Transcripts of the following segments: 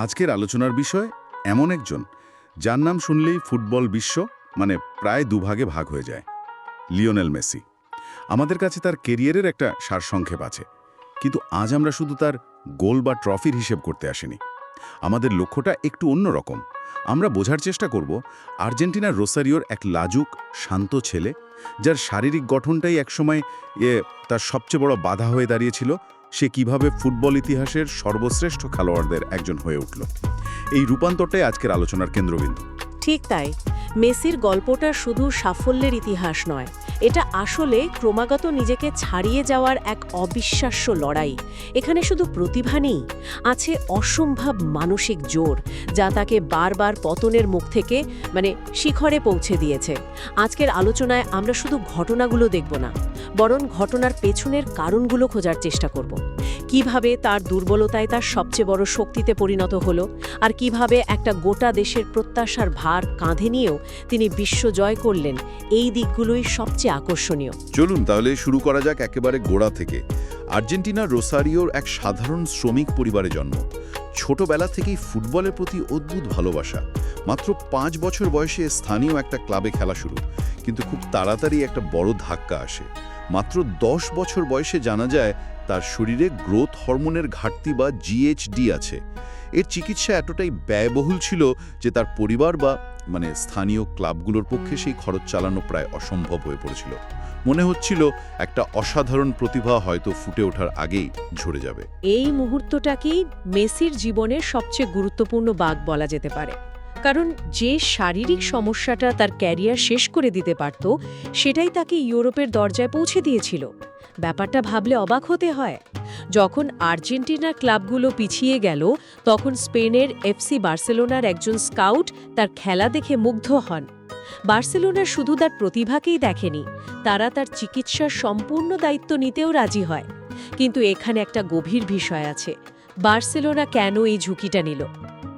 আজকের আলোচনার বিষয় এমন একজন যার নাম শুনলেই ফুটবল বিশ্ব প্রায় দুভাগে ভাগ হয়ে যায়। Lionel Messi. আমাদের কাছে তার কেরিয়ারের একটা সারসংক্ষেপ আছে, কিন্তু আজ আমরা শুধু তার গোল বা ট্রফির হিসেব করতে আসিনি। আমাদের লক্ষ্যটা একটু অন্যরকম। আমরা বোঝার চেষ্টা করব আর্জেন্টিনার রোসারিওর এক লাজুক শান্ত ছেলে, যার শারীরিক গঠনটাই একসময় তার সবচেয়ে বড় বাধা হয়ে দাঁড়িয়েছিল। সে কিভাবে ফুটবল ইতিহাসের সর্বশ্রেষ্ঠ খেলোয়াড়দের একজন হয়ে উঠল। এই রূপান্তরটাই আজকের আলোচনার কেন্দ্রবিন্দু। ঠিক তাই। মেসির গল্পটা শুধু সাফল্যের ইতিহাস নয়, এটা আসলে ক্রমাগত নিজেকে ছাড়িয়ে যাওয়ার এক অবিশ্বাস্য লড়াই। এখানে শুধু প্রতিভা নেই, আছে অসম্ভব মানসিক জোর, যা তাকে বারবার পতনের মুখ থেকে শিখরে পৌঁছে দিয়েছে। আজকের আলোচনায় আমরা শুধু ঘটনাগুলো দেখব না, বরং ঘটনার পেছনের কারণগুলো খোঁজার চেষ্টা করব। কিভাবে তার দুর্বলতায় তার সবচেয়ে বড় শক্তিতে পরিণত হলো, আর কিভাবে একটা গোটা দেশের প্রত্যাশার ভার কাঁধে নিয়েও তিনি বিশ্ব জয় করলেন। এই দিকগুলোই সবচেয়ে আকর্ষণীয়। চলুন তাহলে শুরু করা যাক একেবারে গোড়া থেকে। আর্জেন্টিনার রোসারিওর এক সাধারণ শ্রমিক পরিবারে জন্ম। ছোটবেলা থেকেই ফুটবলের প্রতি অদ্ভুত ভালোবাসা। মাত্র 5 বছর বয়সে স্থানীয় একটা ক্লাবে খেলা শুরু, কিন্তু খুব তাড়াতাড়ি একটা বড় ধাক্কা আসে। মাত্র 10 বছর বয়সে জানা যায় তার শরীরে গ্রোথ হরমোনের ঘাটতি বা জিএইচডি আছে। এর চিকিৎসা এতটাই ব্যয়বহুল ছিল যে তার পরিবার বা স্থানীয় ক্লাবগুলোর পক্ষে সেই খরচ চালানো প্রায় অসম্ভব হয়ে পড়েছিল। মনে হচ্ছিল একটা অসাধারণ প্রতিভা হয়তো ফুটে ওঠার আগেই ঝরে যাবে। এই মুহূর্তটাকেই মেসির জীবনের সবচেয়ে গুরুত্বপূর্ণ বাঁক বলা যেতে পারে, কারণ যে শারীরিক সমস্যাটা তার ক্যারিয়ার শেষ করে দিতে পারত, সেটাই তাকে ইউরোপের দরজায় পৌঁছে দিয়েছিল। ব্যাপারটা ভাবলে অবাক হতে হয়। যখন আর্জেন্টিনার ক্লাবগুলো পিছিয়ে গেল, তখন স্পেনের এফসি বার্সেলোনার একজন স্কাউট তার খেলা দেখে মুগ্ধ হন। বার্সেলোনা শুধু তার প্রতিভাকেই দেখেনি, তারা তার চিকিৎসার সম্পূর্ণ দায়িত্ব নিতেও রাজি হয়। কিন্তু এখানে একটা গভীর বিষয় আছে। বার্সেলোনা কেন এই ঝুঁকিটা নিল?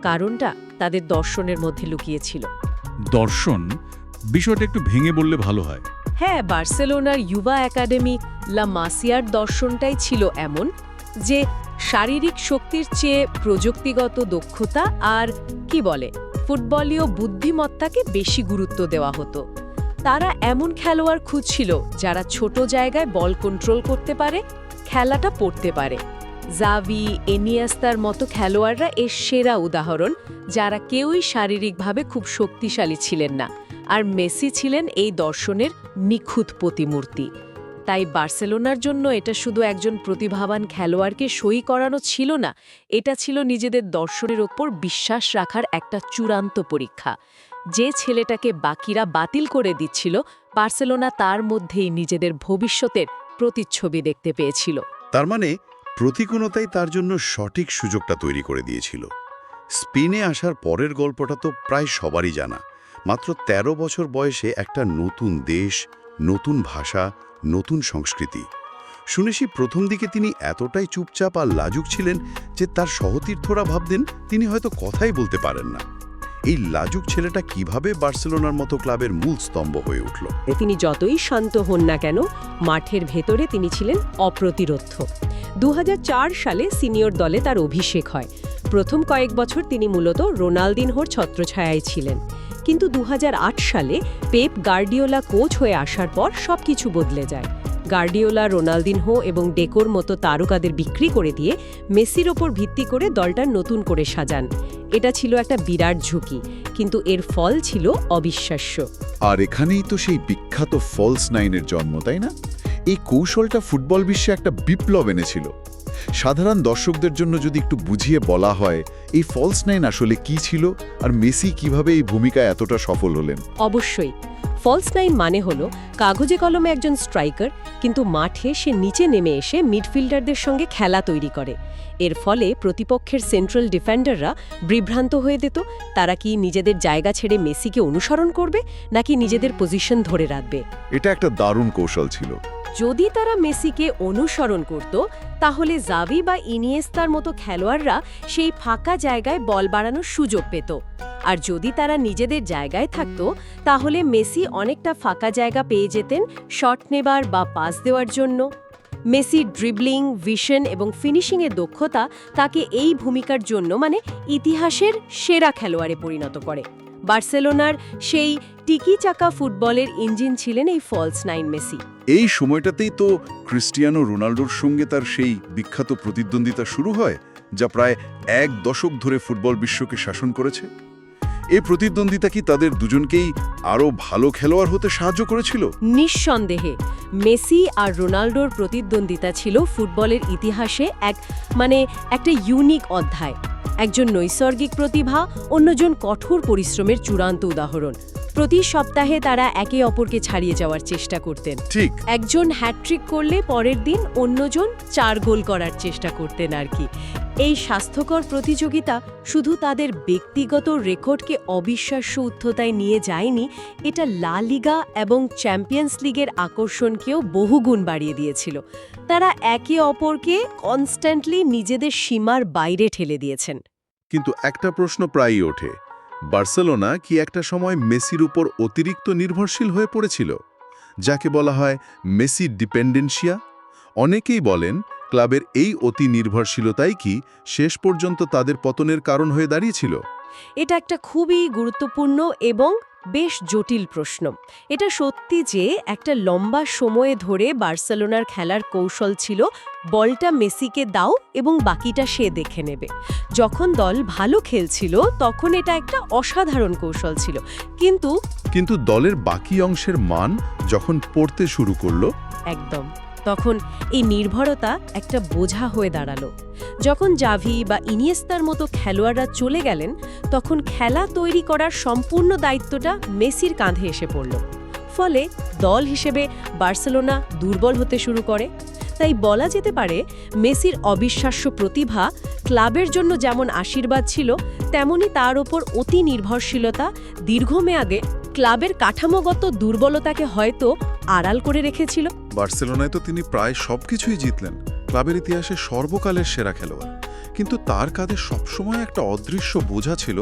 কারণটা তাদের দর্শনের মধ্যে লুকিয়েছিল। দর্শন বিষয়টা একটু ভেঙে বললে ভালো হয়। হ্যাঁ, বার্সেলোনার ইউভা একাডেমি লা মাসিয়ার দর্শনটাই ছিল এমন, যে শারীরিক শক্তির চেয়ে প্রযুক্তিগত দক্ষতা আর ফুটবলীয় বুদ্ধিমত্তাকে বেশি গুরুত্ব দেওয়া হতো। তারা এমন খেলোয়াড় খুঁজছিল যারা ছোট জায়গায় বল কন্ট্রোল করতে পারে, খেলাটা পড়তে পারে। জাভি, এনিয়াস্তার মতো খেলোয়াড়রা এর সেরা উদাহরণ, যারা কেউই শারীরিকভাবে খুব শক্তিশালী ছিলেন না। আর মেসি ছিলেন এই দর্শনের নিখুঁত প্রতিমূর্তি। তাই বার্সেলোনার জন্য এটা শুধু একজন প্রতিভাবান খেলোয়াড়কে সই করানো ছিল না, এটা ছিল নিজেদের দর্শনের ওপর বিশ্বাস রাখার একটা চূড়ান্ত পরীক্ষা। যে ছেলেটাকে বাকিরা বাতিল করে দিচ্ছিল, বার্সেলোনা তার মধ্যেই নিজেদের ভবিষ্যতের প্রতিচ্ছবি দেখতে পেয়েছিল। তার প্রতিকূলতাই তার জন্য সঠিক সুযোগটা তৈরি করে দিয়েছিল। স্পেনে আসার পরের গল্পটা তো প্রায় সবারই জানা। মাত্র 13 বছর বয়সে একটা নতুন দেশ, নতুন ভাষা, নতুন সংস্কৃতি। শুনেছি প্রথম দিকে তিনি এতটাই চুপচাপ আর লাজুক ছিলেন যে তার সহতীর্থরা ভাবতেন তিনি হয়তো কথাই বলতে পারেন না। এই লাজুক ছেলেটা কিভাবে বার্সেলোনার মতো ক্লাবের মূল স্তম্ভ হয়ে উঠল? তিনি যতই শান্ত হন না কেন, মাঠের ভেতরে তিনি ছিলেন অপ্রতিরোধ। 2004 সালে সিনিয়র দলে তার অভিষেক হয়। প্রথম কয়েক বছর তিনি মূলত রোনালদিনহোর ছত্রছায়ায় ছিলেন। কিন্তু 2008 সালে পেপ গার্ডিওলা কোচ হয়ে আসার পর সবকিছু বদলে যায়। গার্ডিওলা রোনালদিনহো এবং ডেকোর মতো তারকাদের বিক্রি করে দিয়ে মেসির ওপর ভিত্তি করে দলটা নতুন করে সাজান। এটা ছিল একটা বিরাট ঝুঁকি, কিন্তু এর ফল ছিল অবিশ্বাস্য। আর এখানেই তো সেই বিখ্যাত ফলস নাইনের জন্ম, তাই না? এই কৌশলটা ফুটবল বিশ্বে একটা বিপ্লব এনেছিল। সাধারণ দর্শকদের জন্য যদি একটু বুঝিয়ে বলা হয় এই ফলস নাইন আসলে কি ছিল, আর মেসি কিভাবে এই ভূমিকায় এতটা সফল হলেন। অবশ্যই। ফলস নাইন মানে হলো কাগজে কলমে একজন স্ট্রাইকার, কিন্তু মাঠে সে নিচে নেমে এসে মিডফিল্ডারদের সঙ্গে খেলা তৈরি করে। এর ফলে প্রতিপক্ষের সেন্ট্রাল ডিফেন্ডাররা বিভ্রান্ত হয়ে যেত। তারা কি নিজেদের জায়গা ছেড়ে মেসিকে অনুসরণ করবে, নাকি নিজেদের পজিশন ধরে রাখবে? এটা একটা দারুণ কৌশল ছিল। যদি তারা মেসিকে অনুসরণ করত, তাহলে জাভি বা ইনিয়েস্তার মতো খেলোয়াড়রা সেই ফাঁকা জায়গায় বল বাড়ানোর সুযোগ পেত। আর যদি তারা নিজেদের জায়গায় থাকত, তাহলে মেসি অনেকটা ফাঁকা জায়গা পেয়ে যেতেন শট নেবার বা পাস দেওয়ার জন্য। মেসির ড্রিবলিং, ভিশন এবং ফিনিশিংয়ের দক্ষতা তাকে এই ভূমিকার জন্য ইতিহাসের সেরা খেলোয়াড়ে পরিণত করে। বার্সেলোনার সেই টিকি চাকা ফুটবলের ইঞ্জিন ছিলেন এই ফলস নাইন মেসি। এই সময়টাতেই তো ক্রিস্টিয়ানো রোনাল্ডোর সঙ্গে তার সেই বিখ্যাত প্রতিদ্বন্দ্বিতা শুরু হয়, যা প্রায় 1 দশক ধরে ফুটবল বিশ্বকে শাসন করেছে। এই প্রতিদ্বন্দ্বিতা কি তাদের দুজনকেই আরও ভালো খেলোয়াড় হতে সাহায্য করেছিল? নিঃসন্দেহে মেসি আর রোনাল্ডোর প্রতিদ্বন্দ্বিতা ছিল ফুটবলের ইতিহাসে একটা ইউনিক অধ্যায়। একজন নৈসর্গিক প্রতিভা, অন্যজন কঠোর পরিশ্রমের চূড়ান্ত উদাহরণ। প্রতি সপ্তাহে তারা একে অপরকে ছাড়িয়ে যাওয়ার চেষ্টা করতেন। ঠিক। একজন হ্যাট্রিক করলে পরের দিন অন্যজন 4 গোল করার চেষ্টা করতেন আর কি। এই স্বাস্থ্যকর প্রতিযোগিতা শুধু তাদের ব্যক্তিগত রেকর্ডকে অবিশ্বাস্য উচ্চতায় নিয়ে যায়নি, এটা লা লিগা এবং চ্যাম্পিয়ন্স লিগের আকর্ষণকেও বহুগুণ বাড়িয়ে দিয়েছিল। তারা একে অপরকে কনস্ট্যান্টলি নিজেদের সীমার বাইরে ঠেলে দিয়েছেন। কিন্তু একটা প্রশ্ন প্রায়ই ওঠে, বার্সেলোনা কি একটা সময় মেসির উপর অতিরিক্ত নির্ভরশীল হয়ে পড়েছিল, যাকে বলা হয় মেসি ডিপেন্ডেন্সিয়া? অনেকেই বলেন ক্লাবের এই অতি নির্ভরশীলতাই কি শেষ পর্যন্ত তাদের পতনের কারণ হয়ে দাঁড়িয়েছিল? এটা একটা খুবই গুরুত্বপূর্ণ এবং বেশ জটিল প্রশ্ন। এটা সত্যি যে একটা লম্বা সময়ে ধরে বার্সেলোনার খেলার কৌশল ছিল বলটা মেসিকে দাও এবং বাকিটা সে দেখে নেবে। যখন দল ভালো খেলছিল তখন এটা একটা অসাধারণ কৌশল ছিল, কিন্তু দলের বাকি অংশের মান যখন পড়তে শুরু করলো, একদম তখন এই নির্ভরতা একটা বোঝা হয়ে দাঁড়ালো। যখন জাভি বা ইনিয়েস্তার মতো খেলোয়াড়রা চলে গেলেন, তখন খেলা তৈরি করার সম্পূর্ণ দায়িত্বটা মেসির কাঁধে এসে পড়ল। ফলে দল হিসেবে বার্সেলোনা দুর্বল হতে শুরু করে। তাই বলা যেতে পারে মেসির অবিশ্বাস্য প্রতিভা ক্লাবের জন্য যেমন আশীর্বাদ ছিল, তেমনি তার ওপর অতি নির্ভরশীলতা দীর্ঘমেয়াদে ক্লাবের কাঠামোগত দুর্বলতাকে হয়তো আড়াল করে রেখেছিল। বার্সেলোনায় তো তিনি প্রায় সবকিছুই জিতলেন, ক্লাবের ইতিহাসে সর্বকালের সেরা খেলোয়াড়। কিন্তু তার কাঁধে সবসময় একটা অদৃশ্য বোঝা ছিল,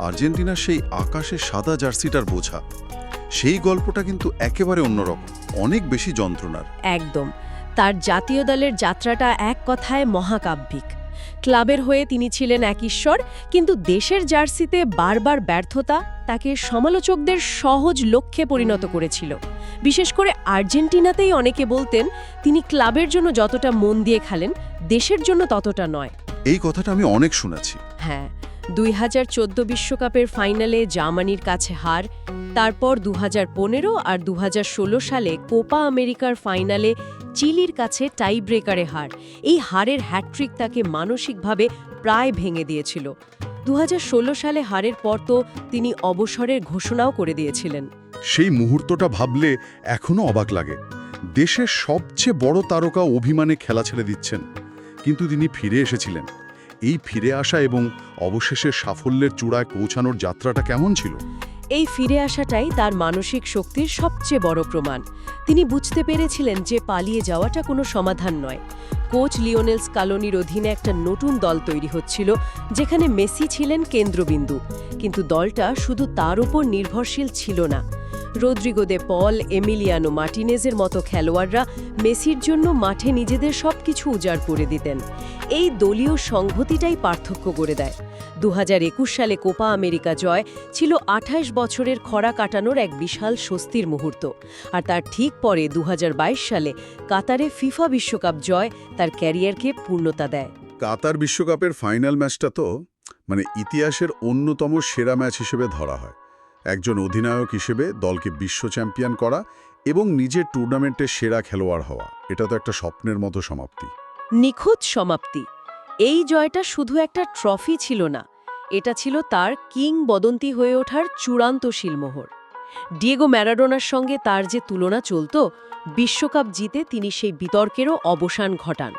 আর্জেন্টিনার সেই আকাশে সাদা জার্সিটার বোঝা। সেই গল্পটা কিন্তু একেবারে অন্যরকম, অনেক বেশি যন্ত্রণার। একদম। তার জাতীয় দলের যাত্রাটা এক কথায় মহাকাব্যিক। ক্লাবের হয়ে তিনি ছিলেন এক ঈশ্বর, কিন্তু দেশের জার্সিতে বারবার ব্যর্থতা তাকে সমালোচকদের সহজ লক্ষ্যে পরিণত করেছিল। বিশেষ করে আর্জেন্টিনাতেই অনেকে বলতেন তিনি ক্লাবের জন্য যতটা মন দিয়ে খেলেন, দেশের জন্য ততটা নয়। এই কথাটা আমি অনেক শুনেছি। হ্যাঁ, 2014 বিশ্বকাপের ফাইনালে জার্মানির কাছে হার, তারপর 2015 আর 2016 সালে কোপা আমেরিকার ফাইনালে চিলির কাছে টাই ব্রেকারে হার। এই হারের হ্যাট্রিক তাকে মানসিকভাবে প্রায় ভেঙে দিয়েছিল। 2016 সালে হারের পর তো তিনি অবসরের ঘোষণাও করে দিয়েছিলেন। সেই মুহূর্তটা ভাবলে এখনও অবাক লাগে। দেশের সবচেয়ে বড় তারকা অভিমানে খেলা ছেড়ে দিচ্ছেন, কিন্তু তিনি ফিরে এসেছিলেন। এই ফিরে আসা এবং অবশেষে সাফল্যের চূড়ায় পৌঁছানোর যাত্রাটা কেমন ছিল? এই ফিরে আসাটাই তার মানসিক শক্তির সবচেয়ে বড় প্রমাণ। তিনি বুঝতে পেরেছিলেন যে পালিয়ে যাওয়াটা কোনো সমাধান নয়। কোচ লিওনেল স্কালোনির অধীনে একটা নতুন দল তৈরি হচ্ছিল, যেখানে মেসি ছিলেন কেন্দ্রবিন্দু। কিন্তু দলটা শুধু তার উপর নির্ভরশীল ছিল না। রদ্রিগো দে পল, এমিলিয়ানো মার্টিনেজের মতো খেলোয়াড়রা মেসির জন্য মাঠে নিজেদের সবকিছু উজাড় করে দিতেন। এই দলীয় সংহতিটাই পার্থক্য করে দেয়। 2021 সালে কোপা আমেরিকা জয় ছিল 28 বছরের খরা কাটানোর এক বিশাল স্বস্তির মুহূর্ত। আর তার ঠিক পরে 2022 সালে কাতারে ফিফা বিশ্বকাপ জয় তার ক্যারিয়ারকে পূর্ণতা দেয়। কাতার বিশ্বকাপের ফাইনাল ম্যাচটা তো ইতিহাসের অন্যতম সেরা ম্যাচ হিসেবে ধরা হয়। একজন অধিনায়ক হিসেবে দলকে বিশ্ব চ্যাম্পিয়ন করা এবং নিজের টুর্নামেন্টের সেরা খেলোয়াড় হওয়া, এটা তো একটা স্বপ্নের মতো সমাপ্তি। নিখুঁত সমাপ্তি। এই জয়টা শুধু একটা ট্রফি ছিল না, এটা ছিল তার কিংবদন্তি হয়ে ওঠার চূড়ান্ত শিলমোহর। ডিয়েগো ম্যারাডোনার সঙ্গে তার যে তুলনা চলত, বিশ্বকাপ জিতে তিনি সেই বিতর্কেরও অবসান ঘটান।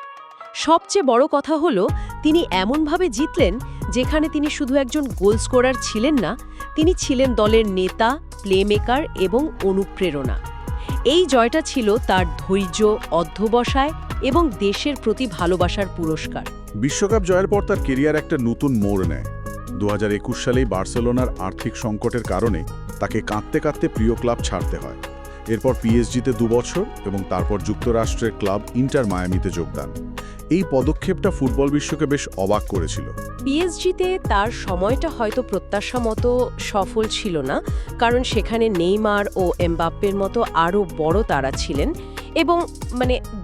সবচেয়ে বড় কথা হলো, তিনি এমনভাবে জিতলেন যেখানে তিনি শুধু একজন গোল স্কোরার ছিলেন না, তিনি ছিলেন দলের নেতা, প্লেমেকার এবং অনুপ্রেরণা। এই জয়টা ছিল তার ধৈর্য, অধ্যবসায় এবং দেশের প্রতি ভালোবাসার পুরস্কার। বিশ্বকাপ জয়ের পর তার কেরিয়ার একটা নতুন মোড় নেয়। 2021 সালেই বার্সেলোনার আর্থিক সংকটের কারণে তাকে কাঁদতে কাঁদতে প্রিয় ক্লাব ছাড়তে হয়। এরপর পিএসজিতে 2 বছর এবং তারপর যুক্তরাষ্ট্রের ক্লাব ইন্টার মায়ামিতে যোগদান। এই পদক্ষেপটা ফুটবল বিশ্বকে বেশ অবাক করেছিল। পিএসজিতে তার সময়টা হয়তো প্রত্যাশা মতো সফল ছিল না, কারণ সেখানে নেইমার ও এমবাপ্পের মতো আরও বড় তারা ছিলেন এবং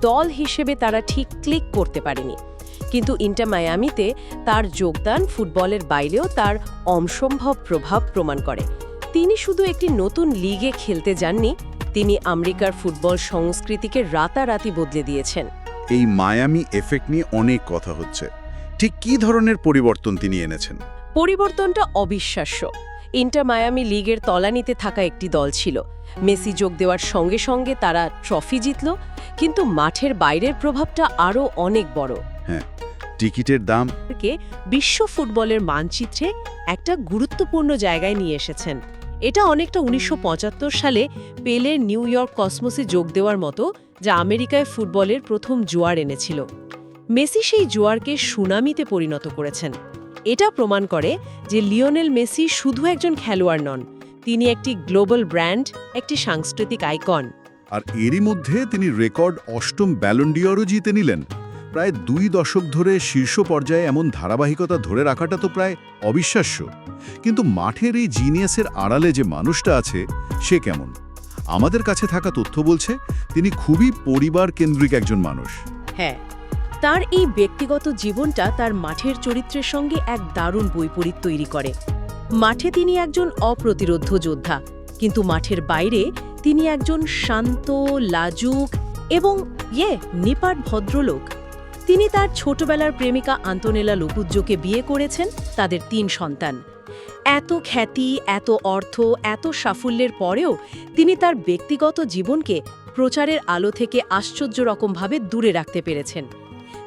দল হিসেবে তারা ঠিক ক্লিক করতে পারেনি। কিন্তু ইন্টার মায়ামিতে তার যোগদান ফুটবলের বাইরেও তার অসম্ভব প্রভাব প্রমাণ করে। তিনি শুধু একটি নতুন লিগে খেলতে যাননি, তিনি আমেরিকার ফুটবল সংস্কৃতিকে রাতারাতি বদলে দিয়েছেন। এই মায়ামি এফেক্ট নিয়ে অনেক কথা হচ্ছে। ঠিক কী ধরনের পরিবর্তন তিনি এনেছেন? পরিবর্তনটা অবিশ্বাস্য। ইন্টার মায়ামি লিগের তলানিতে থাকা একটি দল ছিল। মেসি যোগ দেওয়ার সঙ্গে সঙ্গে তারা ট্রফি জিতল, কিন্তু মাঠের বাইরের প্রভাবটা আরও অনেক বড়। হ্যাঁ, টিকিটের দাম কে বিশ্ব ফুটবলের মানচিত্রে একটা গুরুত্বপূর্ণ জায়গায় নিয়ে এসেছেন। এটা অনেকটা 1975 সালে পেলের নিউ ইয়র্ক কসমোসে যোগ দেওয়ার মতো, যা আমেরিকায় ফুটবলের প্রথম জোয়ার এনেছিল। মেসি সেই জোয়ারকে সুনামিতে পরিণত করেছেন। এটা প্রমাণ করে যে লিওনেল মেসি শুধু একজন খেলোয়াড় নন, তিনি একটি গ্লোবাল ব্র্যান্ড, একটি সাংস্কৃতিক আইকন। আর এরই মধ্যে তিনি রেকর্ড 8ম ব্যালন ডি'অরও জিতে নিলেন। প্রায় 2 দশক ধরে শীর্ষ পর্যায়ে এমন ধারাবাহিকতা ধরে রাখাটা তো প্রায় অবিশ্বাস্য। কিন্তু মাঠের এই জিনিয়াসের আড়ালে যে মানুষটা আছে, সে কেমন? আমাদের কাছে থাকা তথ্য বলছে তিনি খুবই পরিবার কেন্দ্রিক একজন মানুষ। হ্যাঁ, তার এই ব্যক্তিগত জীবনটা তার মাঠের চরিত্রের সঙ্গে এক দারুণ বৈপরীত তৈরি করে। মাঠে তিনি একজন অপ্রতিরোধ্য যোদ্ধা, কিন্তু মাঠের বাইরে তিনি একজন শান্ত, লাজুক এবং নিপাট ভদ্রলোক। তিনি তার ছোটবেলার প্রেমিকা আন্তোনেলা লোকুজ্জোকে বিয়ে করেছেন, তাদের 3 সন্তান। এত খ্যাতি, এত অর্থ, এত সাফল্যের পরেও তিনি তার ব্যক্তিগত জীবনকে প্রচারের আলো থেকে আশ্চর্য রকমভাবে দূরে রাখতে পেরেছেন।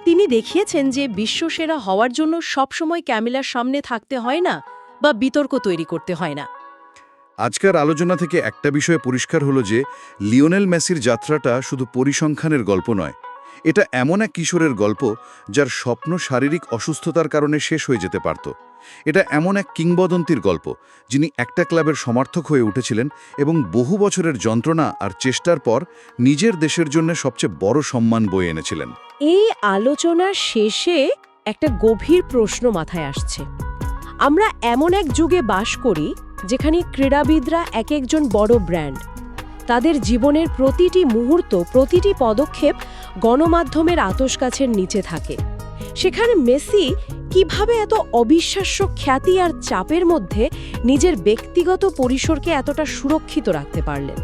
তিনি দেখিয়েছেন যে বিশ্বসেরা হওয়ার জন্য সবসময় ক্যামেরার সামনে থাকতে হয় না বা বিতর্ক তৈরি করতে হয় না। আজকের আলোচনা থেকে একটা বিষয় পরিষ্কার হলো যে লিওনেল মেসির যাত্রাটা শুধু পরিসংখ্যানের গল্প নয়। এটা এমন এক কিশোরের গল্প যার স্বপ্ন শারীরিক অসুস্থতার কারণে শেষ হয়ে যেতে পারত। এটা এমন এক কিংবদন্তির গল্প, যিনি একটা ক্লাবের সমর্থক হয়ে উঠেছিলেন এবং বহু বছরের যন্ত্রণা আর চেষ্টার পর নিজের দেশের জন্য সবচেয়ে বড় সম্মান বয়ে এনেছিলেন। এই আলোচনার শেষে একটা গভীর প্রশ্ন মাথায় আসছে। আমরা এমন এক যুগে বাস করি যেখানে ক্রীড়াবিদরা এক একজন বড় ব্র্যান্ড। তাদের জীবনের প্রতিটি মুহূর্ত, প্রতিটি পদক্ষেপ গণমাধ্যমের আতশকাছের নিচে থাকে। সেখানে মেসি কিভাবে এত অবিশ্বাস্য খ্যাতি আর চাপের মধ্যে নিজের ব্যক্তিগত পরিসরকে এতটা সুরক্ষিত রাখতে পারলেন?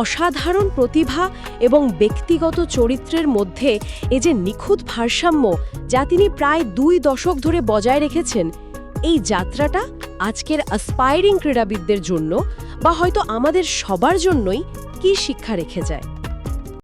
অসাধারণ প্রতিভা এবং ব্যক্তিগত চরিত্রের মধ্যে এই যে নিখুঁত ভারসাম্য, যা তিনি প্রায় 2 দশক ধরে বজায় রেখেছেন, এই যাত্রাটা আজকের অ্যাসপায়ারিং ক্রীড়াবিদদের জন্য বা হয়তো আমাদের সবার জন্যই কি শিক্ষা রেখে যায়?